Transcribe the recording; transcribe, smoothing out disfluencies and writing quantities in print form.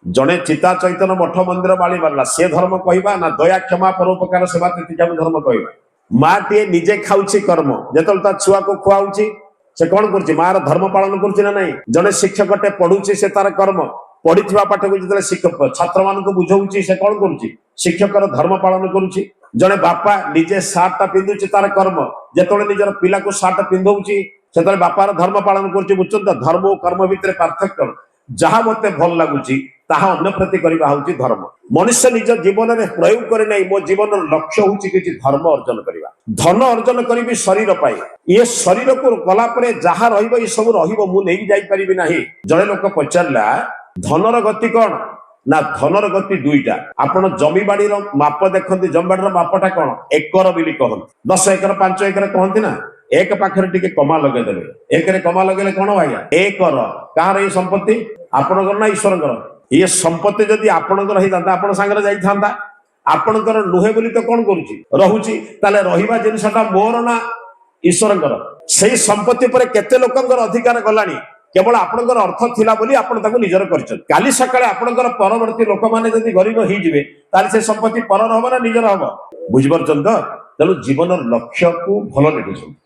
जड़े चिता चैतन्य मठ मंदिर बाड़ी बारला से धर्म कहवा ना दया क्षमा परोपकार सेवा तीका धर्म कहवा। माँ टे निजे खाऊची कर्म जो छुआ को खुआऊची से कौन कर मार धर्म पालन कर जड़े शिक्षक पढ़ुची से तार कर्म पढ़ी पाठ को जो शिक्षक छात्र मान बुझाऊँ से कौन कर शिक्षक धर्म पालन करुच्ची। जड़े बापा निजे सार्टा पिंधुची तार कर्म जो निजर पिला को सार्ट पिंधुची से बापार धर्म पालन कर बुझुन। धर्म और कर्म भितर पार्थक्य जहाँ मत भल लगुच ताहा अन्य प्रति करवा हूँ धर्म। मनुष्य निज जीवन में प्रयोग करे नहीं मो जीवन लक्ष्य हूँ कि धर्म अर्जन करवा धन अर्जन करी शरीर पाए ये शरीर को गलापर जहाँ रही सब रही ना। जड़े लोक पचारा धनर गति कौन ना धनर गति दुईटा आपण जमी बाड़ी माप देखते जमी बाड़ी मापटा कौन एकर बोली कहते 10 एकर 5 एकर कहती ना एक पाखे टिके कमा लगेदेवे एक कमा लगे कौन आज्ञा एकर कहार ये संपत्ति आपणकर ना ईश्वर ये संपत्ति जदि आपणकर होता आपण सांगे जाइथा आपणकर नुहे बोली तो कौन करुच्ची रोचे रहा जिनसा मोर ना ईश्वर से संपत्ति पर केते लोकंकर अधिकार गलानी केवल आपणकर अर्थ थिला बोली आपण ताको निजर करछन। काली सकाळे आपणकर परवर्ती लोक माने जदि गरीब होई जिवे ताले से संपत्ति परर हबो ना निजर हबो बुझि परछन तो। तेणु जीवन लक्ष्य को भल लेखुछन।